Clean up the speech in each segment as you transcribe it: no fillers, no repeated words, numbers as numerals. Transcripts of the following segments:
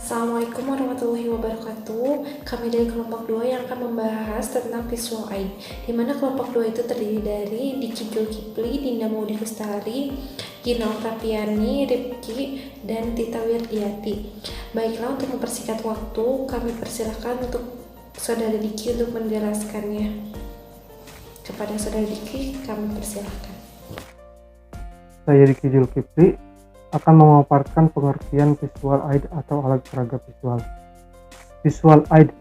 Assalamualaikum warahmatullahi wabarakatuh. Kami dari kelompok 2 yang akan membahas tentang visual aid, di mana kelompok 2 itu terdiri dari Diki Julkipli, Dinda Maudi Kustari, Gina Oktaviani, Ripki, dan Tita Wirdiati. Baiklah, untuk mempersingkat waktu, kami persilahkan untuk Saudara Diki untuk menjelaskannya. Kepada Saudara Diki, kami persilahkan. Saya Diki Julkipli akan memaparkan pengertian visual aid atau alat peraga visual. Visual aid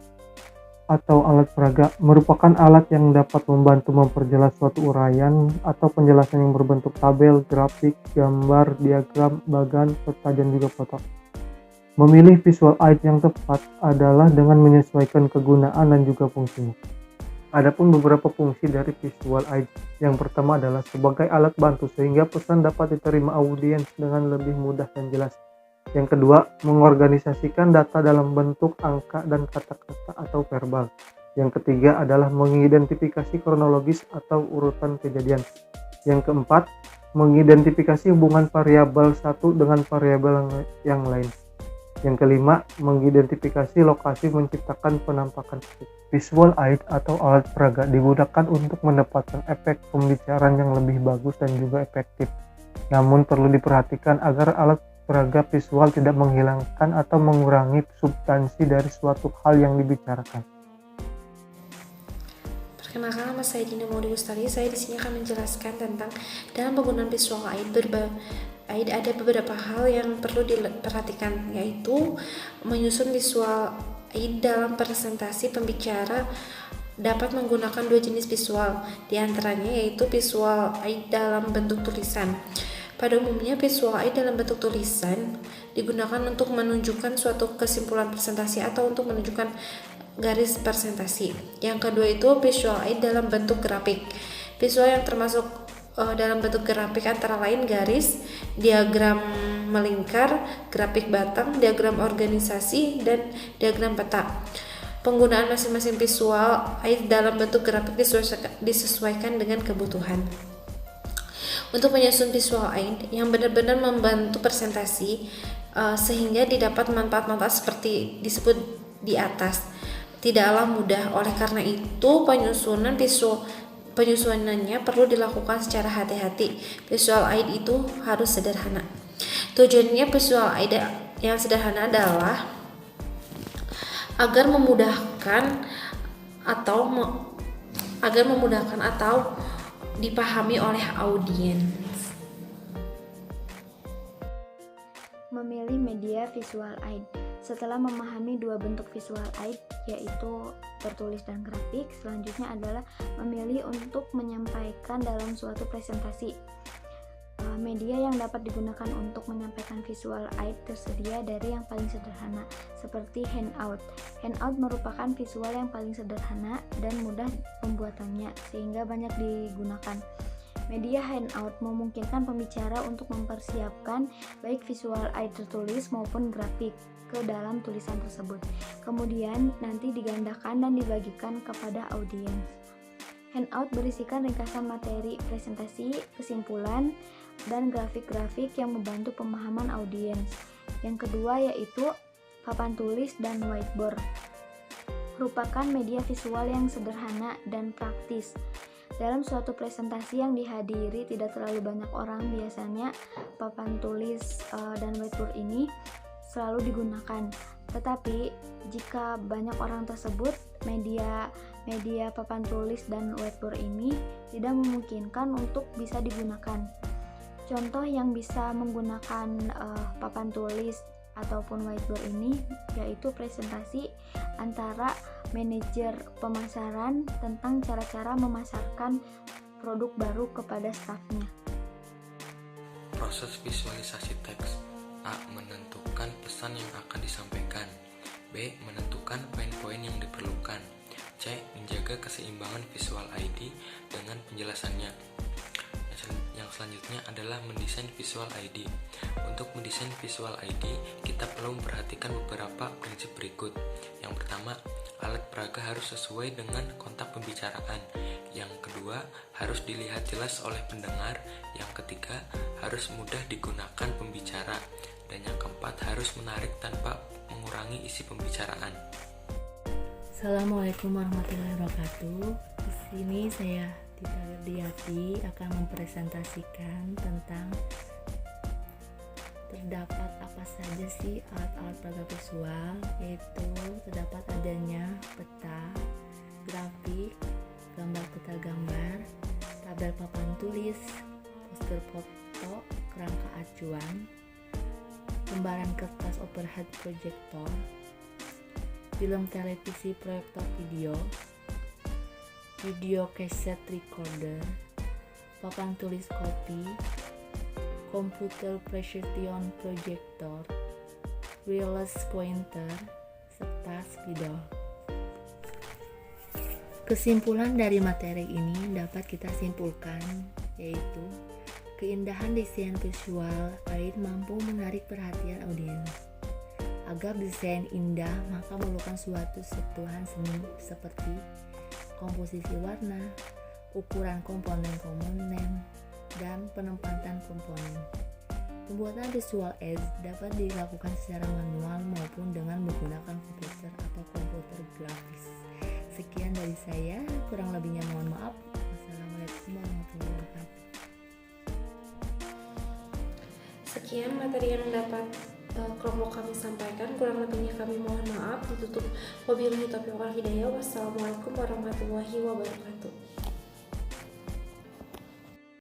atau alat peraga merupakan alat yang dapat membantu memperjelas suatu uraian atau penjelasan yang berbentuk tabel, grafik, gambar, diagram, bagan, peta, dan juga foto. Memilih visual aid yang tepat adalah dengan menyesuaikan kegunaan dan juga fungsinya. Adapun beberapa fungsi dari visual aid, yang pertama adalah sebagai alat bantu sehingga pesan dapat diterima audiens dengan lebih mudah dan jelas. Yang kedua, mengorganisasikan data dalam bentuk angka dan kata-kata atau verbal. Yang ketiga adalah mengidentifikasi kronologis atau urutan kejadian. Yang keempat, mengidentifikasi hubungan variabel satu dengan variabel yang lain. Yang kelima, mengidentifikasi lokasi menciptakan penampakan visual aid atau alat peraga digunakan untuk mendapatkan efek pembicaraan yang lebih bagus dan juga efektif. Namun perlu diperhatikan agar alat peraga visual tidak menghilangkan atau mengurangi substansi dari suatu hal yang dibicarakan. Perkenalkan, nama saya Dinda Maudi Kustari. Saya di sini akan menjelaskan tentang dalam penggunaan visual aid ada beberapa hal yang perlu diperhatikan, yaitu menyusun visual aid dalam presentasi pembicara dapat menggunakan dua jenis visual, diantaranya yaitu visual aid dalam bentuk tulisan. Pada umumnya visual aid dalam bentuk tulisan digunakan untuk menunjukkan suatu kesimpulan presentasi atau untuk menunjukkan garis presentasi. Yang kedua itu visual aid dalam bentuk grafik. Visual yang termasuk dalam bentuk grafik antara lain garis, diagram melingkar, grafik batang, diagram organisasi, dan diagram peta. Penggunaan masing-masing visual aid dalam bentuk grafik disesuaikan dengan kebutuhan. Untuk menyusun visual aid yang benar-benar membantu presentasi sehingga didapat manfaat-manfaat seperti disebut di atas, tidaklah mudah. Oleh karena itu, penyusunannya perlu dilakukan secara hati-hati. Visual aid itu harus sederhana. Tujuannya visual aid yang sederhana adalah agar memudahkan atau dipahami oleh audiens. Memilih media visual aid. Setelah memahami dua bentuk visual aid, yaitu tertulis dan grafik, selanjutnya adalah memilih untuk menyampaikan dalam suatu presentasi. Media yang dapat digunakan untuk menyampaikan visual aid tersedia dari yang paling sederhana, seperti handout. Handout merupakan visual yang paling sederhana dan mudah pembuatannya, sehingga banyak digunakan. Media handout memungkinkan pembicara untuk mempersiapkan baik visual aid tertulis maupun grafik ke dalam tulisan tersebut. Kemudian nanti digandakan dan dibagikan kepada audiens. Handout berisikan ringkasan materi presentasi, kesimpulan, dan grafik-grafik yang membantu pemahaman audiens. Yang kedua yaitu papan tulis dan whiteboard. Merupakan media visual yang sederhana dan praktis. Dalam suatu presentasi yang dihadiri tidak terlalu banyak orang, biasanya papan tulis dan whiteboard ini selalu digunakan. Tetapi jika banyak orang tersebut, media papan tulis dan whiteboard ini tidak memungkinkan untuk bisa digunakan. Contoh yang bisa menggunakan papan tulis ataupun whiteboard ini yaitu presentasi antara manajer pemasaran tentang cara-cara memasarkan produk baru kepada stafnya. Proses visualisasi teks. A. Menentukan pesan yang akan disampaikan. B. Menentukan poin-poin yang diperlukan. C. Menjaga keseimbangan visual ID dengan penjelasannya. Yang selanjutnya adalah mendesain visual ID. Untuk mendesain visual ID, kita perlu memperhatikan beberapa prinsip berikut. Yang pertama, alat peraga harus sesuai dengan kontak pembicaraan. Yang kedua, harus dilihat jelas oleh pendengar. Yang ketiga, harus mudah digunakan pembicara. Dan yang keempat, harus menarik tanpa mengurangi ulangi isi pembicaraan. Assalamualaikum warahmatullahi wabarakatuh. Di sini saya Tita Wirdiati akan mempresentasikan tentang terdapat apa saja sih alat-alat peraga visual, yaitu terdapat adanya peta, grafik, gambar peta gambar, tabel papan tulis, poster foto, kerangka acuan, lembaran kertas overhead projector, film televisi proyektor video, video cassette recorder, papan tulis kopi, komputer precision projector, wireless pointer, serta spidol. Kesimpulan dari materi ini dapat kita simpulkan, yaitu keindahan desain visual aid mampu menarik perhatian audiens. Agar desain indah, maka memerlukan suatu sentuhan seni seperti komposisi warna, ukuran komponen-komponen, dan penempatan komponen. Pembuatan visual aids dapat dilakukan secara manual maupun dengan menggunakan komputer atau komputer grafis. Sekian dari saya, kurang lebihnya mohon maaf. Wassalamualaikum warahmatullahi wabarakatuh. Sekian materi yang dapat kelompok kami sampaikan, kurang lebihnya kami mohon maaf. Ditutup wabillahi taufiq wal hidayah. Wassalamualaikum warahmatullahi wabarakatuh.